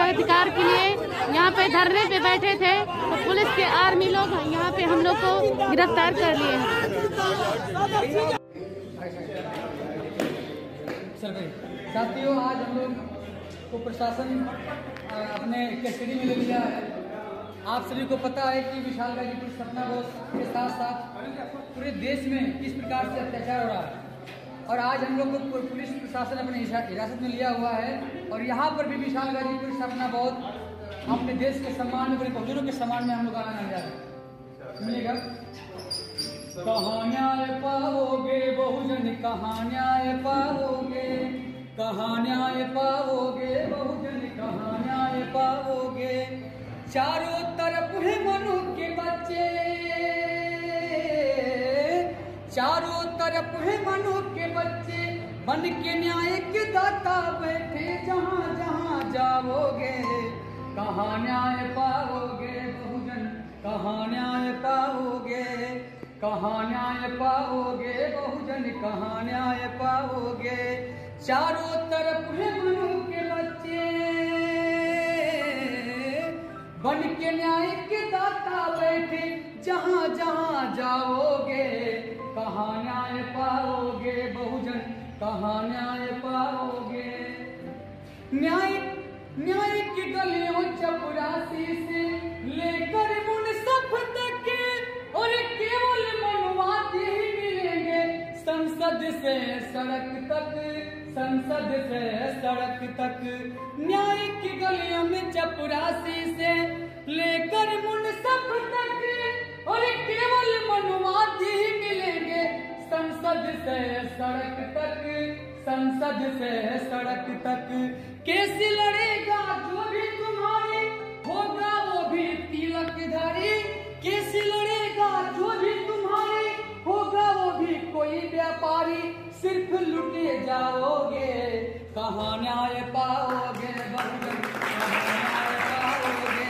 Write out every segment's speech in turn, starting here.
का अधिकार के लिए यहाँ पे धरने पे बैठे थे, तो पुलिस के आर्मी लोग यहाँ पे हम लोग को गिरफ्तार कर लिए हैं। साथियों, आज हम लोग को प्रशासन अपने कस्टडी में ले लिया है। आप सभी को पता है कि विशाल गाजीपुर सपना बोस के साथ साथ पूरे देश में किस प्रकार से अत्याचार हो रहा है, और आज हम लोग को पुलिस प्रशासन अपने हिरासत में लिया हुआ है। और यहाँ पर भी विशाल गाजीपुर सपना बोस अपने देश के सम्मान में, अपने बुजुर्गों के सम्मान में हम लोग गाना गाने जा रहे हैं। सुनिएगा। कहाँ न्याय पाओगे बहुजन, कहाँ न्याय पाओगे, कहाँ न्याय पाओगे बहुजन, कहाँ न्याय पाओगे। चारों तरफ है मनु के बच्चे, चारों तरफ है मनु के बच्चे, बन के न्याय के दाता बैठे जहाँ जहाँ जाओगे। कहाँ न्याय पाओगे बहुजन, कहाँ न्याय पाओगे, कहाँ न्याय पाओगे बहुजन, कहाँ न्याय पाओगे। चारों तरफ है मनु के बच्चे, बन के न्याय के दाता बैठे जहाँ जहाँ जाओगे। कहाँ न्याय पाओगे बहुजन, कहाँ न्याय पाओगे। न्याय न्याय की गलियों चपरासी से लेकर मुनसफ तक, और केवल मनुवादी ही मिलेंगे संसद से सड़क तक, संसद से सड़क तक। न्याय की गलियों में चपरासी से लेकर मुनसफ तक, और केवल मनुवादी ही मिलेंगे संसद से सड़क तक, संसद से सड़क तक। कैसे लड़ेगा जो भी तुम्हारी, होगा वो भी तिलकधारी। कैसे लड़ेगा जो भी तुम्हारी, होगा वो भी कोई व्यापारी। सिर्फ लुटे जाओगे, कहाँ न्याय पाओगे बहुजन, कहाँ न्याय पाओगे,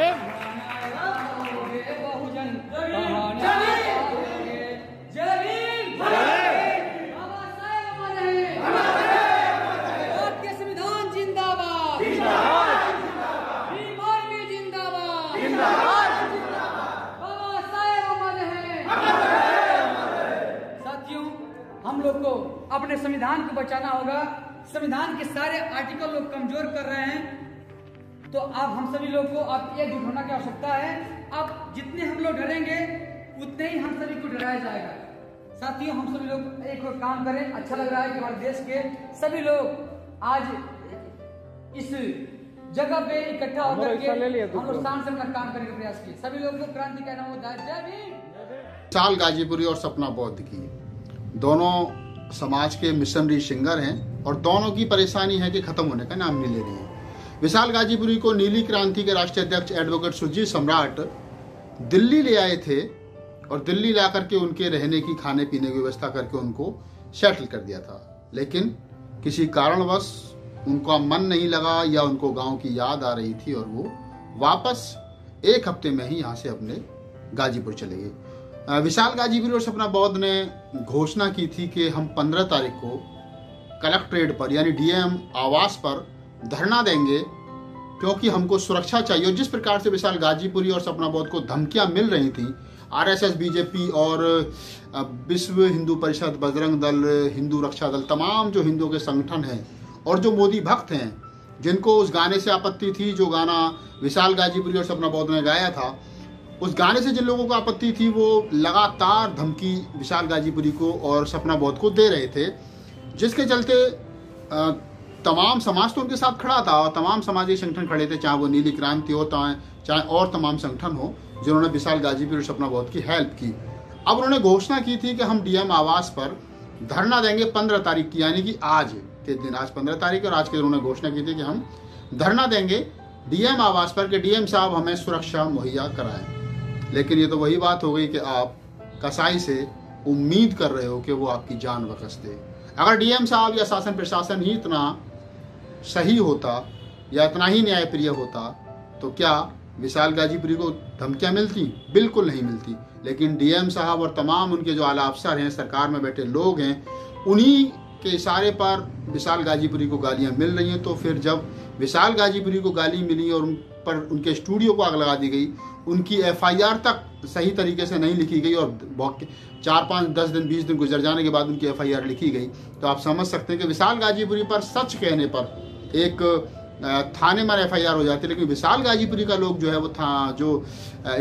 कहाँ न्याय पाओगे बहुजन, कहाँ न्याय पाओगे। जय हिंद, बाबा साहेब अमर रहे, भारत के संविधान जिंदाबाद, भीम आर्मी जिंदाबाद, बाबा साहेब अमर रहे। साथियों, हम लोग को अपने संविधान को बचाना होगा। संविधान के सारे आर्टिकल लोग कमजोर कर रहे हैं, तो अब हम सभी लोग को अब एकजुट होने की आवश्यकता है। अब जितने हम लोग डरेंगे उतने ही हम सभी को डराया जाएगा। साथियों, हम सभी लोग एक काम करें। अच्छा लग रहा है कि हमारे देश के सभी लोग आज इस जगह पे इकट्ठा होकर के हम लोग शान से अपना काम करने का प्रयास किए। सभी लोगों को क्रांति कहना होता है। जय भीम। विशाल गाजीपुरी और सपना बौद्ध की दोनों समाज के मिशनरी सिंगर हैं, और दोनों की परेशानी है कि खत्म होने का नाम नहीं ले रही है। विशाल गाजीपुरी को नीली क्रांति के राष्ट्रीय अध्यक्ष एडवोकेट सुरजीत सम्राट दिल्ली ले आए थे, और दिल्ली ला करके उनके रहने की, खाने पीने की व्यवस्था करके उनको सेटल कर दिया था। लेकिन किसी कारणवश उनका मन नहीं लगा, या उनको गांव की याद आ रही थी, और वो वापस एक हफ्ते में ही यहाँ से अपने गाजीपुर चले गए। विशाल गाजीपुरी और सपना बौद्ध ने घोषणा की थी कि हम 15 तारीख को कलेक्ट्रेट पर यानी डीएम आवास पर धरना देंगे, क्योंकि हमको सुरक्षा चाहिए। और जिस प्रकार से विशाल गाजीपुरी और सपना बौद्ध को धमकियां मिल रही थी, आरएसएस, बीजेपी और विश्व हिंदू परिषद, बजरंग दल, हिंदू रक्षा दल, तमाम जो हिंदुओं के संगठन हैं और जो मोदी भक्त हैं, जिनको उस गाने से आपत्ति थी, जो गाना विशाल गाजीपुरी और सपना बौद्ध ने गाया था, उस गाने से जिन लोगों को आपत्ति थी, वो लगातार धमकी विशाल गाजीपुरी को और सपना बौद्ध को दे रहे थे, जिसके चलते तमाम समाज तो उनके साथ खड़ा था, और तमाम सामाजिक संगठन खड़े थे, चाहे वो नीली क्रांति हो, चाहे और तमाम संगठन हो, जिन्होंने विशाल गाजीपुरी और सपना बौद्ध की हेल्प की। अब उन्होंने घोषणा की थी कि हम डीएम आवास पर धरना देंगे 15 तारीख की, यानी कि आज के दिन, आज 15 तारीख और आज के दिन उन्होंने घोषणा की थी कि हम धरना देंगे डीएम आवास पर कि डीएम साहब हमें सुरक्षा मुहैया कराएं। लेकिन ये तो वही बात हो गई कि आप कसाई से उम्मीद कर रहे हो कि वो आपकी जान बख्श दे। अगर डीएम साहब या शासन प्रशासन ही इतना सही होता या इतना ही न्यायप्रिय होता, तो क्या विशाल गाजीपुरी को धमकियां मिलती? बिल्कुल नहीं मिलती। लेकिन डीएम साहब और तमाम उनके जो आला अफसर हैं, सरकार में बैठे लोग हैं, उन्हीं के इशारे पर विशाल गाजीपुरी को गालियां मिल रही हैं। तो फिर जब विशाल गाजीपुरी को गाली मिली और उन पर उनके स्टूडियो को आग लगा दी गई, उनकी एफआईआर तक सही तरीके से नहीं लिखी गई और 4, 5, 10 दिन 20 दिन गुजर जाने के बाद उनकी एफआईआर लिखी गई, तो आप समझ सकते हैं कि विशाल गाजीपुरी पर सच कहने पर एक थाने में एफआईआर हो जाती है, लेकिन विशाल गाजीपुरी का लोग जो है वो जो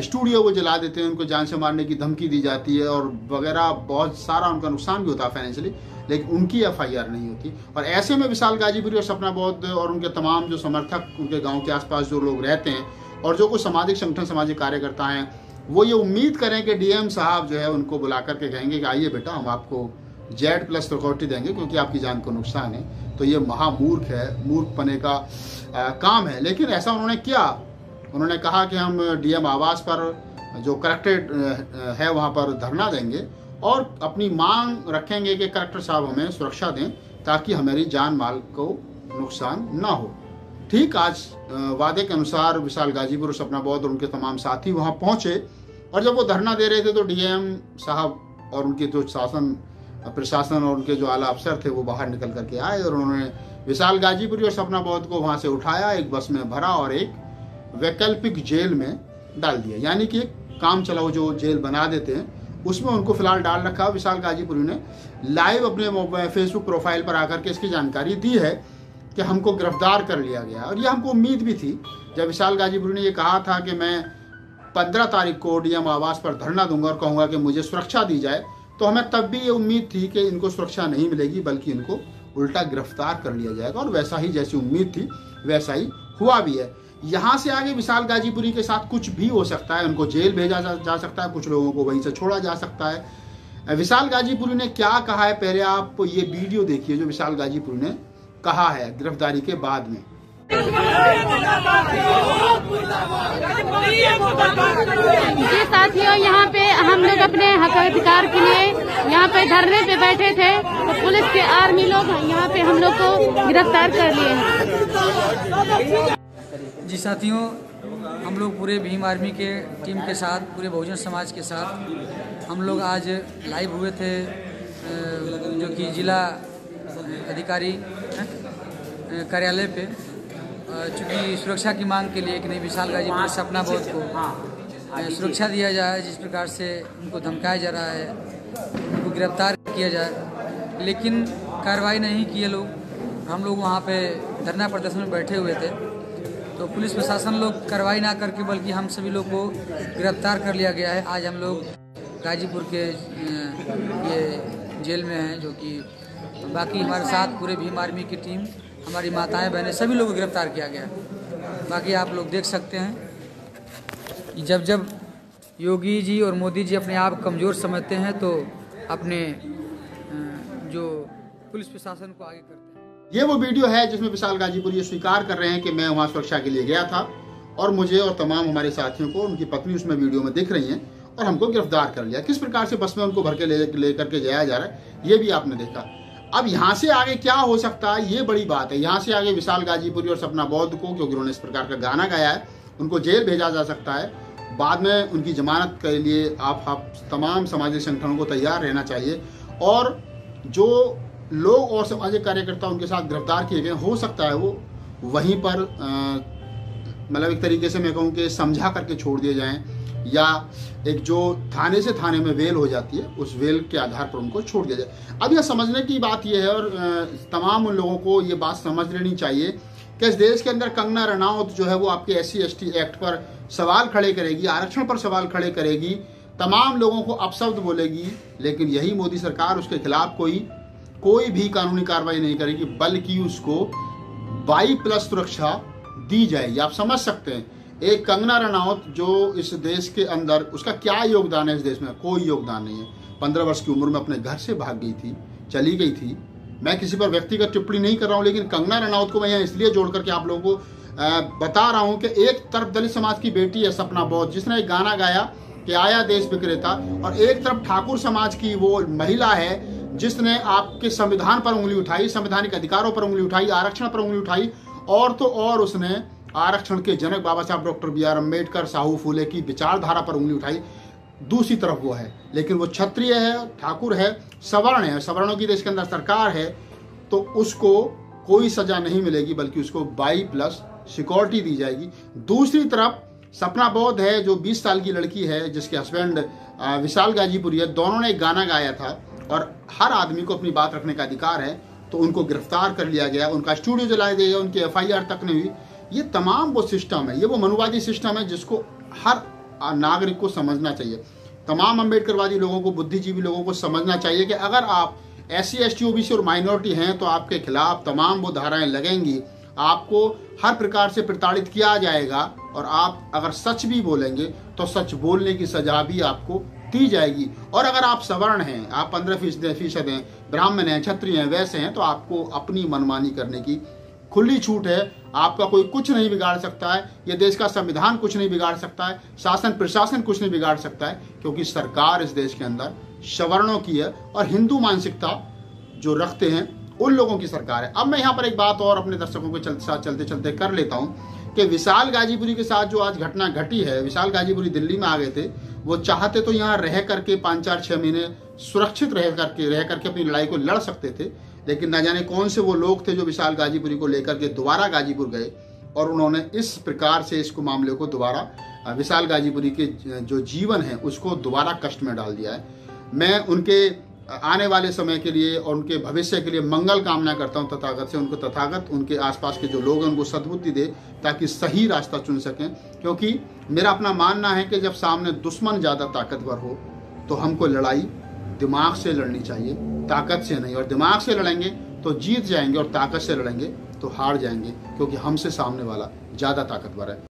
स्टूडियो को जला देते हैं, उनको जान से मारने की धमकी दी जाती है और वगैरह, बहुत सारा उनका नुकसान भी होता है फाइनेंशियली, लेकिन उनकी एफआईआर नहीं होती। और ऐसे में विशाल गाजीपुरी और सपना बौद्ध और उनके तमाम जो समर्थक, उनके गांव के आसपास जो लोग रहते हैं और जो कुछ सामाजिक संगठन, सामाजिक कार्यकर्ता हैं, वो ये उम्मीद करें कि डीएम साहब जो है उनको बुला करके कहेंगे कि आइए बेटा हम आपको Z+ सिक्योरिटी देंगे क्योंकि आपकी जान को नुकसान है, तो ये महामूर्ख है, मूर्ख पने का काम है। लेकिन ऐसा उन्होंने किया, उन्होंने कहा कि हम डीएम आवास पर जो कलेक्ट्रेट है वहाँ पर धरना देंगे और अपनी मांग रखेंगे कि कलेक्टर साहब हमें सुरक्षा दें ताकि हमारी जान माल को नुकसान ना हो। ठीक आज वादे के अनुसार विशाल गाजीपुर और सपना बौद्ध और उनके तमाम साथी वहाँ पहुँचे और जब वो धरना दे रहे थे तो डीएम साहब और उनके जो प्रशासन और उनके जो आला अफसर थे वो बाहर निकल करके आए और उन्होंने विशाल गाजीपुरी और सपना बौद्ध को वहाँ से उठाया, एक बस में भरा और एक वैकल्पिक जेल में डाल दिया, यानी कि काम चलाओ जो जेल बना देते हैं उसमें उनको फिलहाल डाल रखा। विशाल गाजीपुरी ने लाइव अपने फेसबुक प्रोफाइल पर आकर के इसकी जानकारी दी है कि हमको गिरफ्तार कर लिया गया और ये हमको उम्मीद भी थी। जब विशाल गाजीपुरी ने ये कहा था कि मैं 15 तारीख को डीएम आवास पर धरना दूंगा और कहूँगा कि मुझे सुरक्षा दी जाए, तो हमें तब भी ये उम्मीद थी कि इनको सुरक्षा नहीं मिलेगी बल्कि इनको उल्टा गिरफ्तार कर लिया जाएगा और वैसा ही जैसी उम्मीद थी वैसा ही हुआ भी है। यहाँ से आगे विशाल गाजीपुरी के साथ कुछ भी हो सकता है, उनको जेल भेजा जा सकता है, कुछ लोगों को वहीं से छोड़ा जा सकता है। विशाल गाजीपुरी ने क्या कहा है, पहले आप ये वीडियो देखिए जो विशाल गाजीपुरी ने कहा है गिरफ्तारी के बाद में। जी साथियों, यहाँ पे हम लोग अपने हक अधिकार के लिए यहाँ पे धरने पे बैठे थे तो पुलिस के आर्मी लोग यहाँ पे हम लोग को गिरफ्तार कर लिए हैं। जी साथियों, हम लोग पूरे भीम आर्मी के टीम के साथ, पूरे बहुजन समाज के साथ हम लोग आज लाइव हुए थे जो कि जिला अधिकारी कार्यालय पे, चूँकि सुरक्षा की मांग के लिए कि नहीं विशाल गाजीपुर सपना बौद्ध को सुरक्षा दिया जाए, जिस प्रकार से उनको धमकाया जा रहा है, उनको गिरफ्तार किया जाए, लेकिन कार्रवाई नहीं किए लोग। हम लोग वहाँ पे धरना प्रदर्शन में बैठे हुए थे तो पुलिस प्रशासन लोग कार्रवाई ना करके बल्कि हम सभी लोग को गिरफ्तार कर लिया गया है। आज हम लोग गाजीपुर के ये जेल में हैं, जो कि बाकी हमारे साथ पूरे भीम आर्मी की टीम, हमारी माताएं बहनें सभी लोगों को गिरफ्तार किया गया। बाकी आप लोग देख सकते हैं जब जब योगी जी और मोदी जी अपने आप कमज़ोर समझते हैं तो अपने जो पुलिस प्रशासन को आगे करते हैं। ये वो वीडियो है जिसमें विशाल गाजीपुर ये स्वीकार कर रहे हैं कि मैं वहाँ सुरक्षा के लिए गया था और मुझे और तमाम हमारे साथियों को, उनकी पत्नी उसमें वीडियो में दिख रही हैं और हमको गिरफ्तार कर लिया। किस प्रकार से बस में उनको भर के ले करके जाया जा रहा है ये भी आपने देखा। अब यहाँ से आगे क्या हो सकता है ये बड़ी बात है। यहाँ से आगे विशाल गाजीपुरी और सपना बौद्ध को, क्योंकि उन्होंने इस प्रकार का गाना गाया है, उनको जेल भेजा जा सकता है। बाद में उनकी जमानत के लिए आप तमाम सामाजिक संगठनों को तैयार रहना चाहिए और जो लोग और सामाजिक कार्यकर्ता उनके साथ गिरफ्तार किए गए, हो सकता है वो वहीं पर मतलब एक तरीके से मैं कहूँ कि समझा करके छोड़ दिए जाएं, या एक जो थाने से थाने में वेल हो जाती है उस वेल के आधार पर उनको छोड़ दिया जाए। अब यह समझने की बात यह है और तमाम उन लोगों को ये बात समझ लेनी चाहिए कि इस देश के अंदर कंगना रनौत जो है वो आपके SC/ST एक्ट पर सवाल खड़े करेगी, आरक्षण पर सवाल खड़े करेगी, तमाम लोगों को अपशब्द बोलेगी, लेकिन यही मोदी सरकार उसके खिलाफ कोई भी कानूनी कार्रवाई नहीं करेगी, बल्कि उसको 22+ सुरक्षा दी जाएगी। आप समझ सकते हैं एक कंगना रनौत जो इस देश के अंदर, उसका क्या योगदान है इस देश में? कोई योगदान नहीं है। 15 वर्ष की उम्र में अपने घर से भाग गई थी, चली गई थी। मैं किसी पर व्यक्तिगत टिप्पणी नहीं कर रहा हूँ, लेकिन कंगना रनौत को मैं यहाँ इसलिए जोड़ करके आप लोगों को बता रहा हूँ कि एक तरफ दलित समाज की बेटी है सपना बौद्ध, जिसने एक गाना गाया कि आया देश विक्रेता, और एक तरफ ठाकुर समाज की वो महिला है जिसने आपके संविधान पर उंगली उठाई, संवैधानिक अधिकारों पर उंगली उठाई, आरक्षण पर उंगली उठाई, और तो और उसने आरक्षण के जनक बाबा साहब डॉक्टर BR अम्बेडकर, साहू फूले की विचारधारा पर उंगली उठाई। दूसरी तरफ वो है, लेकिन वो क्षत्रिय है, ठाकुर है, सवर्ण है, सवर्णों की देश के अंदर सरकार है, तो उसको कोई सजा नहीं मिलेगी, बल्कि उसको 22+ सिक्योरिटी दी जाएगी। दूसरी तरफ सपना बौद्ध है, जो 20 साल की लड़की है, जिसके हस्बैंड विशाल गाजीपुरी है, दोनों ने एक गाना गाया था और हर आदमी को अपनी बात रखने का अधिकार है, तो उनको गिरफ्तार कर लिया गया, उनका स्टूडियो जलाया गया, उनकी FIR तक नहीं हुई। ये तमाम वो सिस्टम है, ये वो मनुवादी सिस्टम है जिसको हर नागरिक को समझना चाहिए। तमाम अम्बेडकरवादी लोगों को, बुद्धिजीवी लोगों को समझना चाहिए कि अगर आप SC ST OBC और माइनॉरिटी हैं तो आपके खिलाफ तमाम वो धाराएं लगेंगी, आपको हर प्रकार से प्रताड़ित किया जाएगा, और आप अगर सच भी बोलेंगे तो सच बोलने की सजा भी आपको दी जाएगी। और अगर आप सवर्ण हैं, आप 15% हैं, ब्राह्मण हैं, क्षत्रिय हैं, वैसे हैं, तो आपको अपनी मनमानी करने की खुली छूट है। आपका कोई कुछ नहीं बिगाड़ सकता है, ये देश का संविधान कुछ नहीं बिगाड़ सकता है, शासन प्रशासन कुछ नहीं बिगाड़ सकता है, क्योंकि सरकार इस देश के अंदर सवर्णों की है और हिंदू मानसिकता जो रखते हैं उन लोगों की सरकार है। अब मैं यहाँ पर एक बात और अपने दर्शकों के साथ चलते चलते कर लेता हूँ कि विशाल गाजीपुरी के साथ जो आज घटना घटी है, विशाल गाजीपुरी दिल्ली में आ गए थे, वो चाहते तो यहाँ रह करके 5, 4, 6 महीने सुरक्षित रह करके अपनी लड़ाई को लड़ सकते थे, लेकिन न जाने कौन से वो लोग थे जो विशाल गाजीपुरी को लेकर के दोबारा गाजीपुर गए और उन्होंने इस प्रकार से इसको मामले को दोबारा विशाल गाजीपुरी के जो जीवन है उसको दोबारा कष्ट में डाल दिया है। मैं उनके आने वाले समय के लिए और उनके भविष्य के लिए मंगल कामना करता हूं तथागत से। उनको तथागत उनके आसपास के जो लोग हैं उनको सद्बुद्धि दे, ताकि सही रास्ता चुन सकें। क्योंकि मेरा अपना मानना है कि जब सामने दुश्मन ज़्यादा ताकतवर हो तो हमको लड़ाई दिमाग से लड़नी चाहिए, ताकत से नहीं। और दिमाग से लड़ेंगे तो जीत जाएंगे और ताकत से लड़ेंगे तो हार जाएंगे, क्योंकि हमसे सामने वाला ज़्यादा ताकतवर है।